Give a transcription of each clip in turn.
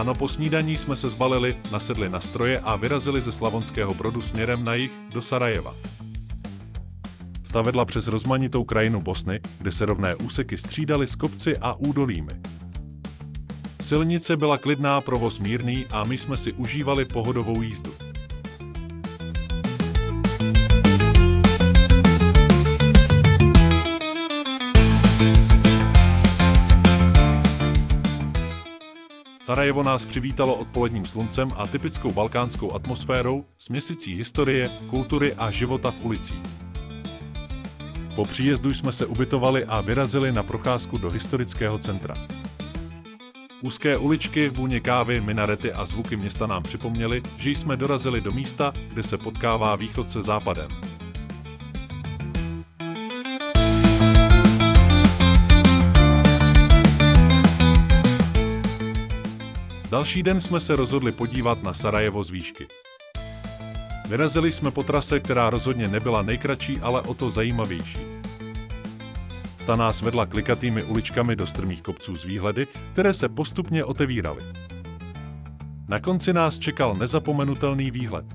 Ráno po snídaní jsme se zbalili, nasedli na stroje a vyrazili ze Slavonského Brodu směrem na jih do Sarajeva. Cesta vedla přes rozmanitou krajinu Bosny, kde se rovné úseky střídaly s kopci a údolími. Silnice byla klidná, provoz mírný a my jsme si užívali pohodovou jízdu. Sarajevo nás přivítalo odpoledním sluncem a typickou balkánskou atmosférou, směsicí historie, kultury a života v ulicích. Po příjezdu jsme se ubytovali a vyrazili na procházku do historického centra. Úzké uličky, vůně kávy, minarety a zvuky města nám připomněly, že jsme dorazili do místa, kde se potkává východ se západem. Další den jsme se rozhodli podívat na Sarajevo z výšky. Vyrazili jsme po trase, která rozhodně nebyla nejkratší, ale o to zajímavější. Cesta nás vedla klikatými uličkami do strmých kopců s výhledy, které se postupně otevíraly. Na konci nás čekal nezapomenutelný výhled.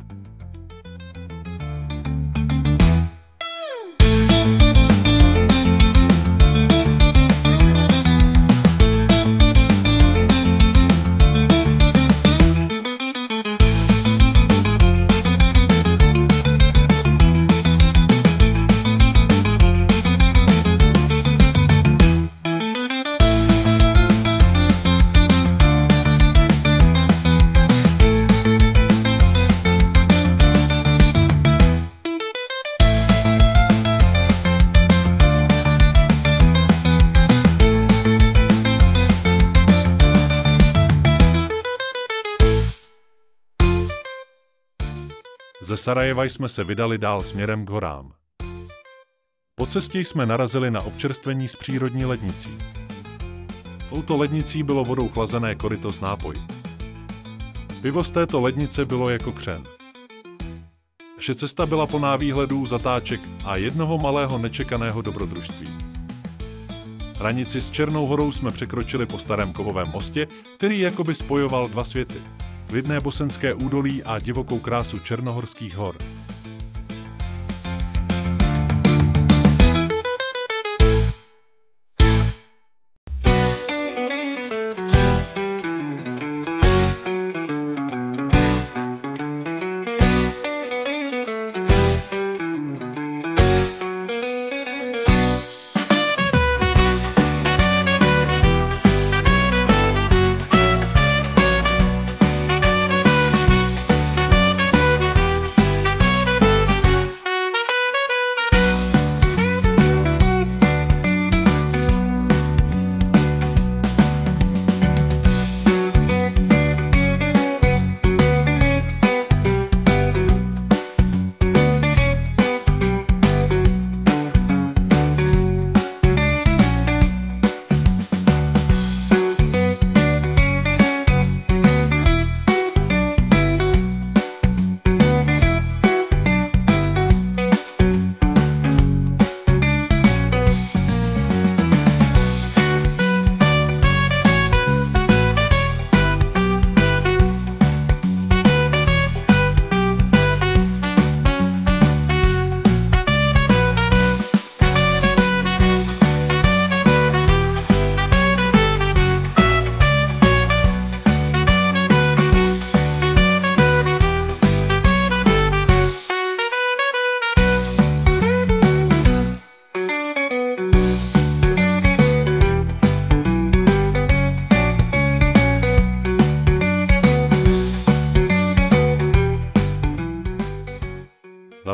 Ze Sarajeva jsme se vydali dál směrem k horám. Po cestě jsme narazili na občerstvení s přírodní lednicí. Touto lednicí bylo vodou chlazené koryto s nápoji. Pivo z této lednice bylo jako křen. Naše cesta byla plná výhledů, zatáček a jednoho malého nečekaného dobrodružství. Hranici s Černou horou jsme překročili po starém kovovém mostě, který jakoby spojoval dva světy. Klidné bosenské údolí a divokou krásu černohorských hor.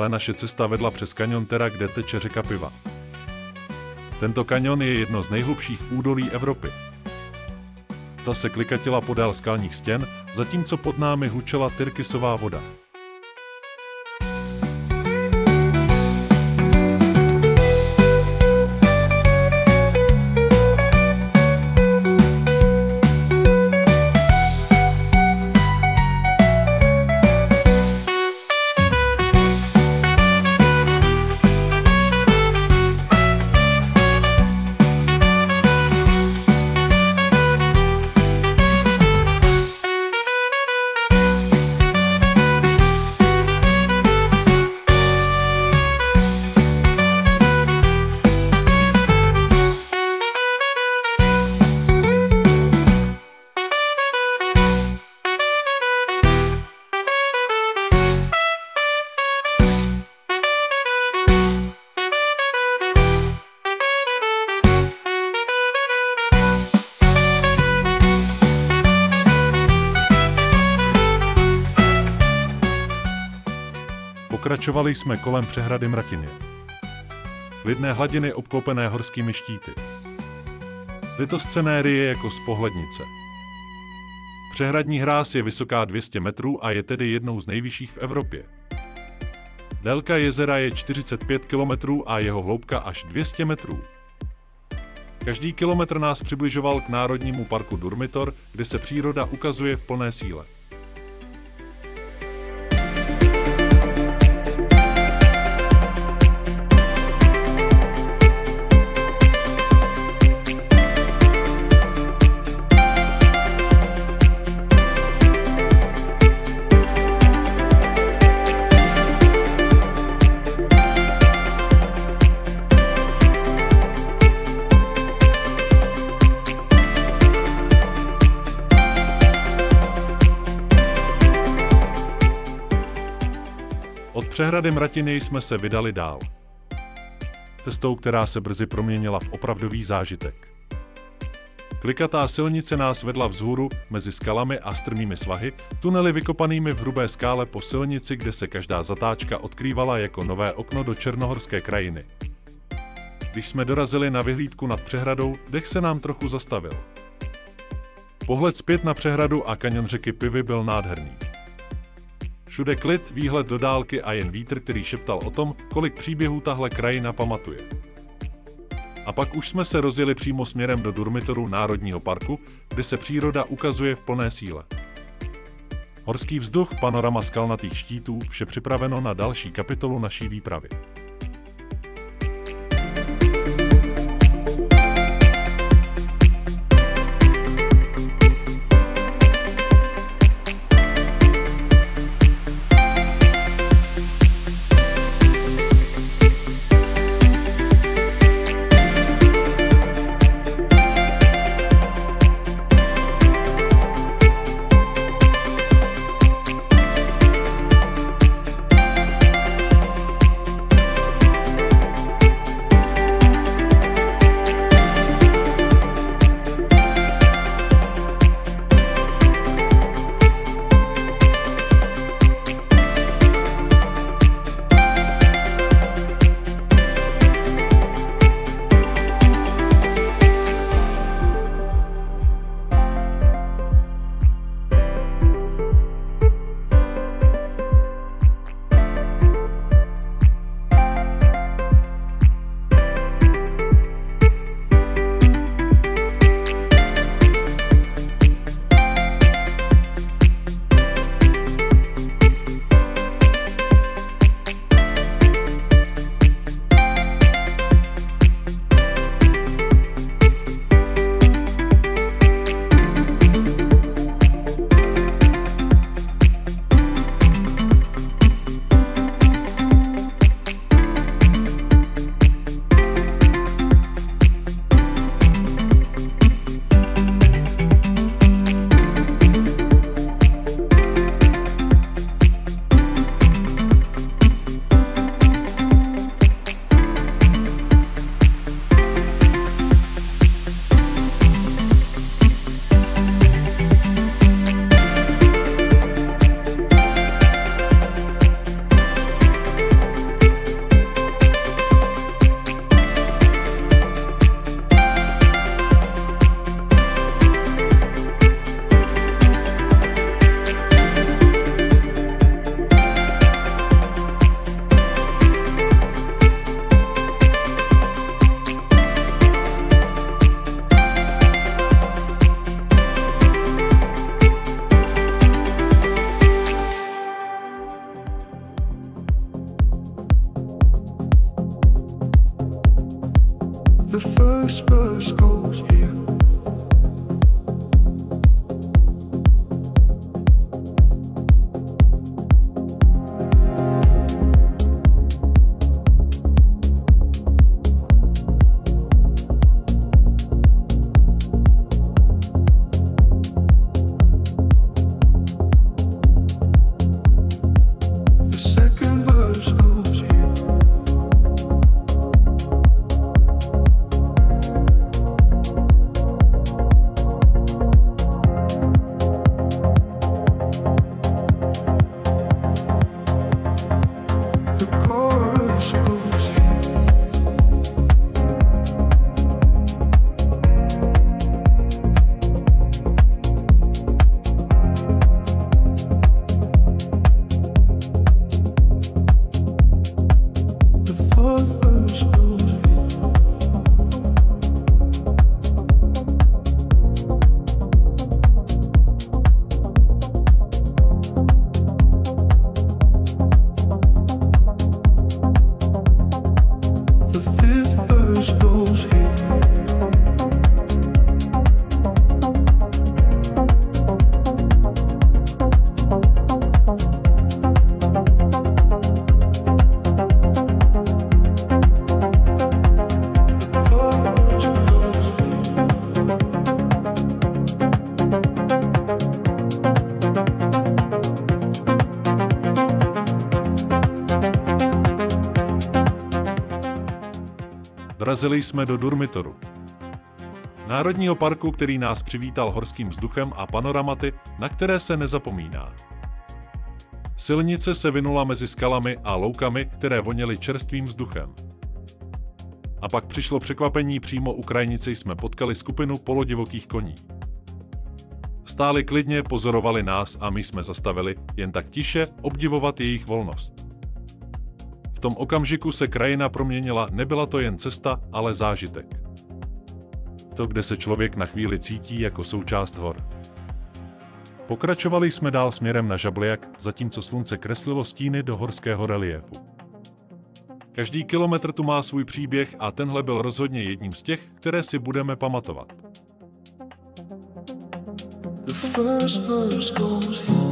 Dále naše cesta vedla přes kaňon Tera, kde teče řeka Piva. Tento kaňon je jedno z nejhlubších údolí Evropy. Cesta se klikatila podél skalních stěn, zatímco pod námi hučela tyrkysová voda. Pokračovali jsme kolem přehrady Mratiny. Klidné hladiny obklopené horskými štíty. Litoscenérie jako z pohlednice. Přehradní hráz je vysoká 200 metrů a je tedy jednou z nejvyšších v Evropě. Délka jezera je 45 km a jeho hloubka až 200 metrů. Každý kilometr nás přibližoval k Národnímu parku Durmitor, kde se příroda ukazuje v plné síle. Od přehrady Mratiny jsme se vydali dál. Cestou, která se brzy proměnila v opravdový zážitek. Klikatá silnice nás vedla vzhůru, mezi skalami a strmými svahy, tunely vykopanými v hrubé skále po silnici, kde se každá zatáčka odkrývala jako nové okno do černohorské krajiny. Když jsme dorazili na vyhlídku nad přehradou, dech se nám trochu zastavil. Pohled zpět na přehradu a kaňon řeky Pivy byl nádherný. Všude klid, výhled do dálky a jen vítr, který šeptal o tom, kolik příběhů tahle krajina pamatuje. A pak už jsme se rozjeli přímo směrem do Durmitoru Národního parku, kde se příroda ukazuje v plné síle. Horský vzduch, panorama skalnatých štítů, vše připraveno na další kapitolu naší výpravy. Vrazili jsme do Durmitoru. Národního parku, který nás přivítal horským vzduchem a panoramaty, na které se nezapomíná. Silnice se vinula mezi skalami a loukami, které voněly čerstvým vzduchem. A pak přišlo překvapení, přímo u krajnice jsme potkali skupinu polodivokých koní. Stáli klidně, pozorovali nás a my jsme zastavili, jen tak tiše, obdivovat jejich volnost. V tom okamžiku se krajina proměnila, nebyla to jen cesta, ale zážitek. To, kde se člověk na chvíli cítí jako součást hor. Pokračovali jsme dál směrem na Žabljak, zatímco slunce kreslilo stíny do horského reliéfu. Každý kilometr tu má svůj příběh a tenhle byl rozhodně jedním z těch, které si budeme pamatovat. The second verse goes here.